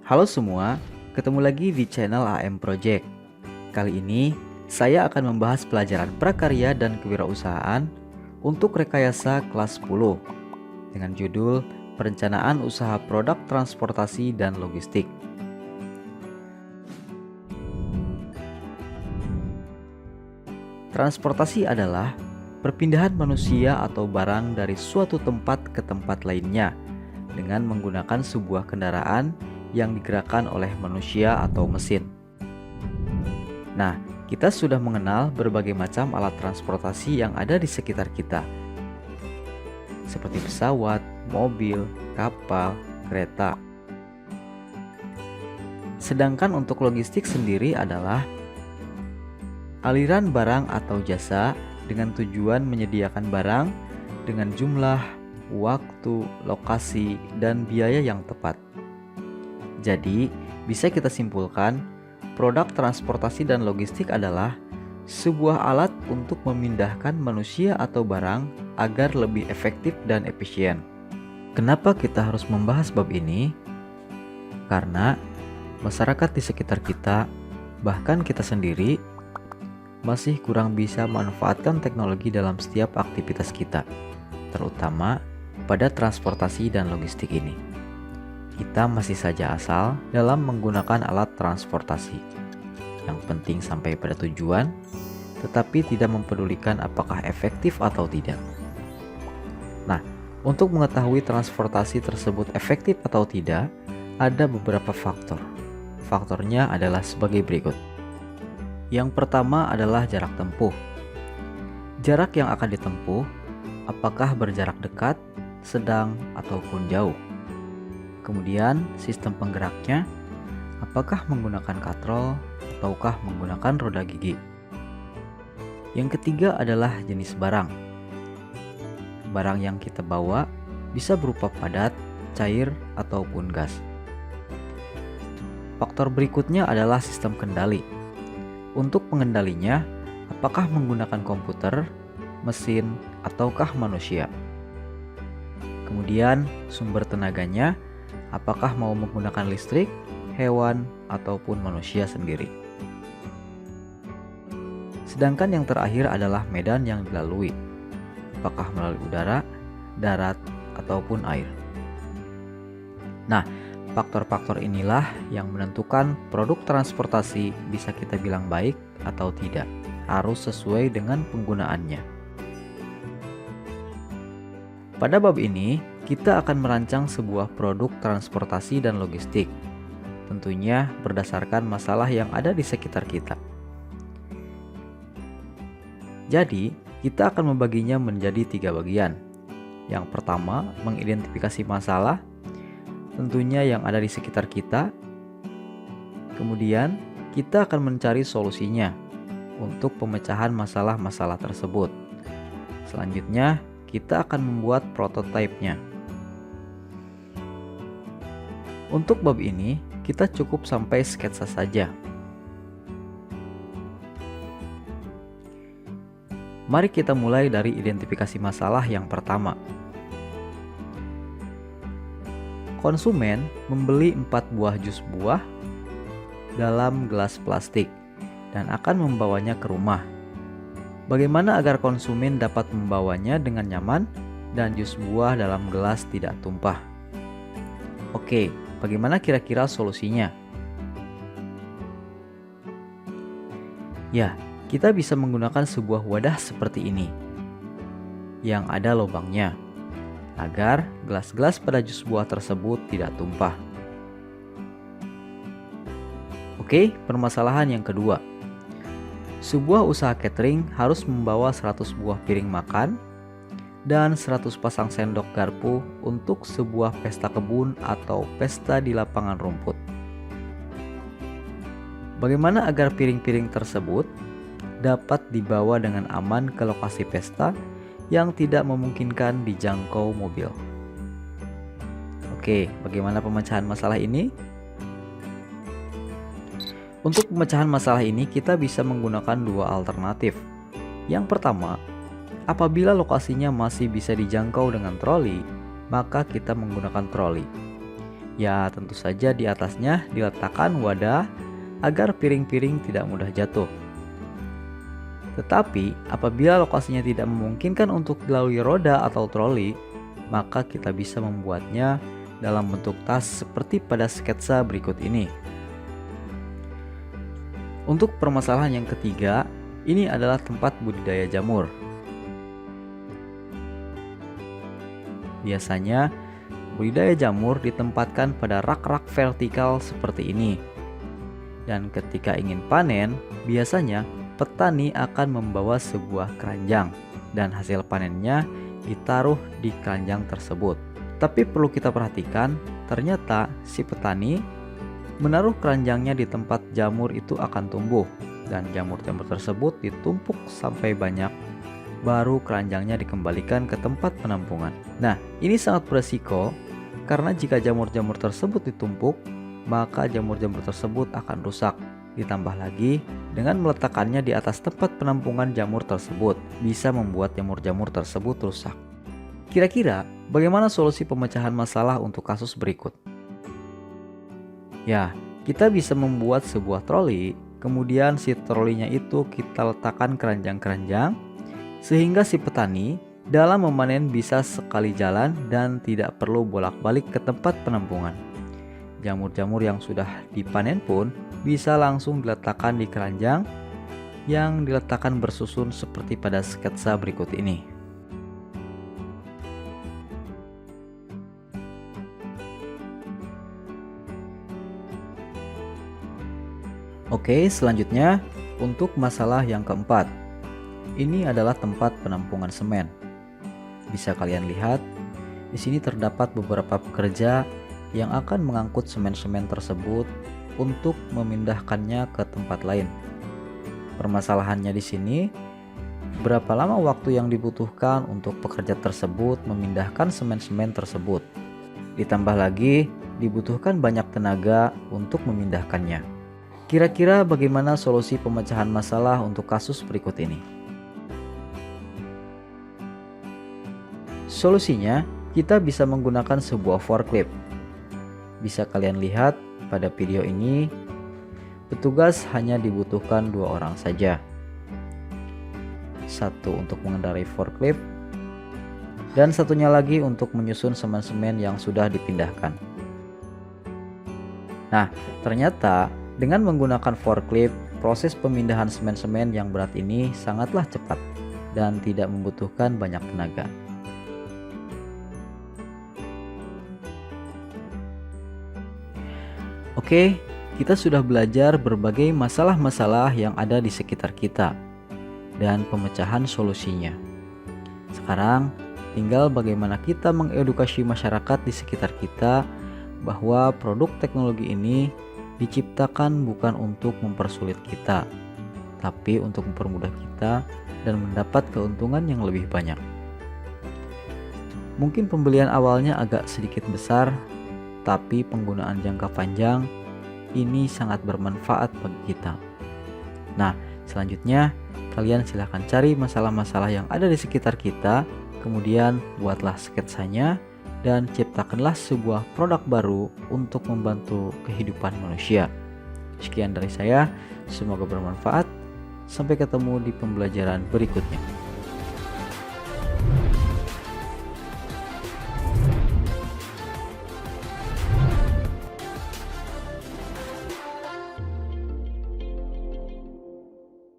Halo semua, ketemu lagi di channel AM Project. Kali ini saya akan membahas pelajaran prakarya dan kewirausahaan untuk rekayasa kelas 10 dengan judul Perencanaan Usaha Produk Transportasi dan Logistik. Transportasi adalah perpindahan manusia atau barang dari suatu tempat ke tempat lainnya dengan menggunakan sebuah kendaraan yang digerakkan oleh manusia atau mesin. Nah, kita sudah mengenal berbagai macam alat transportasi yang ada di sekitar kita, seperti pesawat, mobil, kapal, kereta. Sedangkan untuk logistik sendiri adalah aliran barang atau jasa dengan tujuan menyediakan barang dengan jumlah, waktu, lokasi, dan biaya yang tepat. Jadi, bisa kita simpulkan, produk transportasi dan logistik adalah sebuah alat untuk memindahkan manusia atau barang agar lebih efektif dan efisien. Kenapa kita harus membahas bab ini? Karena masyarakat di sekitar kita, bahkan kita sendiri, masih kurang bisa memanfaatkan teknologi dalam setiap aktivitas kita, terutama pada transportasi dan logistik ini. Kita masih saja asal dalam menggunakan alat transportasi. Yang penting sampai pada tujuan, tetapi tidak mempedulikan apakah efektif atau tidak. Nah, untuk mengetahui transportasi tersebut efektif atau tidak, ada beberapa faktor. Faktornya adalah sebagai berikut. Yang pertama adalah jarak tempuh. Jarak yang akan ditempuh, apakah berjarak dekat, sedang, ataupun jauh. Kemudian sistem penggeraknya, apakah menggunakan katrol ataukah menggunakan roda gigi. Yang ketiga adalah jenis barang. Barang yang kita bawa bisa berupa padat, cair, ataupun gas. Faktor berikutnya adalah sistem kendali. Untuk pengendalinya, apakah menggunakan komputer, mesin, ataukah manusia. Kemudian sumber tenaganya, apakah mau menggunakan listrik, hewan, ataupun manusia sendiri. Sedangkan yang terakhir adalah medan yang dilalui, apakah melalui udara, darat, ataupun air. Nah, faktor-faktor inilah yang menentukan produk transportasi bisa kita bilang baik atau tidak, harus sesuai dengan penggunaannya. Pada bab ini, kita akan merancang sebuah produk transportasi dan logistik, tentunya berdasarkan masalah yang ada di sekitar kita. Jadi, kita akan membaginya menjadi 3 bagian. Yang pertama, mengidentifikasi masalah, tentunya yang ada di sekitar kita. Kemudian, kita akan mencari solusinya untuk pemecahan masalah-masalah tersebut. Selanjutnya, kita akan membuat prototipenya. Untuk bab ini, kita cukup sampai sketsa saja. Mari kita mulai dari identifikasi masalah yang pertama. Konsumen membeli 4 buah jus buah dalam gelas plastik dan akan membawanya ke rumah. Bagaimana agar konsumen dapat membawanya dengan nyaman dan jus buah dalam gelas tidak tumpah? Oke, bagaimana kira-kira solusinya? Ya, kita bisa menggunakan sebuah wadah seperti ini yang ada lubangnya, agar gelas-gelas pada jus buah tersebut tidak tumpah. Oke, permasalahan yang kedua. Sebuah usaha catering harus membawa 100 buah piring makan dan 100 pasang sendok garpu untuk sebuah pesta kebun atau pesta di lapangan rumput. Bagaimana agar piring-piring tersebut dapat dibawa dengan aman ke lokasi pesta yang tidak memungkinkan dijangkau mobil? Oke, bagaimana pemecahan masalah ini? Untuk pemecahan masalah ini kita bisa menggunakan 2 alternatif. Yang pertama, apabila lokasinya masih bisa dijangkau dengan troli, maka kita menggunakan troli. Ya, tentu saja di atasnya diletakkan wadah agar piring-piring tidak mudah jatuh. Tetapi, apabila lokasinya tidak memungkinkan untuk dilalui roda atau troli, maka kita bisa membuatnya dalam bentuk tas seperti pada sketsa berikut ini. Untuk permasalahan yang ketiga, ini adalah tempat budidaya jamur. Biasanya, budidaya jamur ditempatkan pada rak-rak vertikal seperti ini. Dan ketika ingin panen, biasanya petani akan membawa sebuah keranjang dan hasil panennya ditaruh di keranjang tersebut. Tapi perlu kita perhatikan, ternyata si petani menaruh keranjangnya di tempat jamur itu akan tumbuh dan jamur-jamur tersebut ditumpuk sampai banyak, baru keranjangnya dikembalikan ke tempat penampungan. Nah, ini sangat beresiko karena jika jamur-jamur tersebut ditumpuk, maka jamur-jamur tersebut akan rusak. Ditambah lagi, dengan meletakkannya di atas tempat penampungan jamur tersebut, bisa membuat jamur-jamur tersebut rusak. Kira-kira, bagaimana solusi pemecahan masalah untuk kasus berikut? Ya, kita bisa membuat sebuah troli, kemudian si trolinya itu kita letakkan keranjang-keranjang, sehingga si petani dalam memanen bisa sekali jalan dan tidak perlu bolak-balik ke tempat penampungan. Jamur-jamur yang sudah dipanen pun bisa langsung diletakkan di keranjang yang diletakkan bersusun seperti pada sketsa berikut ini. Oke, selanjutnya untuk masalah yang keempat. Ini adalah tempat penampungan semen. Bisa kalian lihat, di sini terdapat beberapa pekerja yang akan mengangkut semen-semen tersebut untuk memindahkannya ke tempat lain. Permasalahannya di sini, berapa lama waktu yang dibutuhkan untuk pekerja tersebut memindahkan semen-semen tersebut. Ditambah lagi, dibutuhkan banyak tenaga untuk memindahkannya. Kira-kira bagaimana solusi pemecahan masalah untuk kasus berikut ini? Solusinya, kita bisa menggunakan sebuah forklift. Bisa kalian lihat pada video ini, petugas hanya dibutuhkan 2 orang saja. Satu untuk mengendarai forklift, dan satunya lagi untuk menyusun semen-semen yang sudah dipindahkan. Nah, ternyata dengan menggunakan forklift, proses pemindahan semen-semen yang berat ini sangatlah cepat dan tidak membutuhkan banyak tenaga. Oke, kita sudah belajar berbagai masalah-masalah yang ada di sekitar kita dan pemecahan solusinya. Sekarang, tinggal bagaimana kita mengedukasi masyarakat di sekitar kita bahwa produk teknologi ini diciptakan bukan untuk mempersulit kita, tapi untuk mempermudah kita dan mendapat keuntungan yang lebih banyak. Mungkin pembelian awalnya agak sedikit besar, tapi penggunaan jangka panjang ini sangat bermanfaat bagi kita. Nah, selanjutnya kalian silahkan cari masalah-masalah yang ada di sekitar kita, kemudian buatlah sketsanya dan ciptakanlah sebuah produk baru untuk membantu kehidupan manusia. Sekian dari saya, semoga bermanfaat. Sampai ketemu di pembelajaran berikutnya.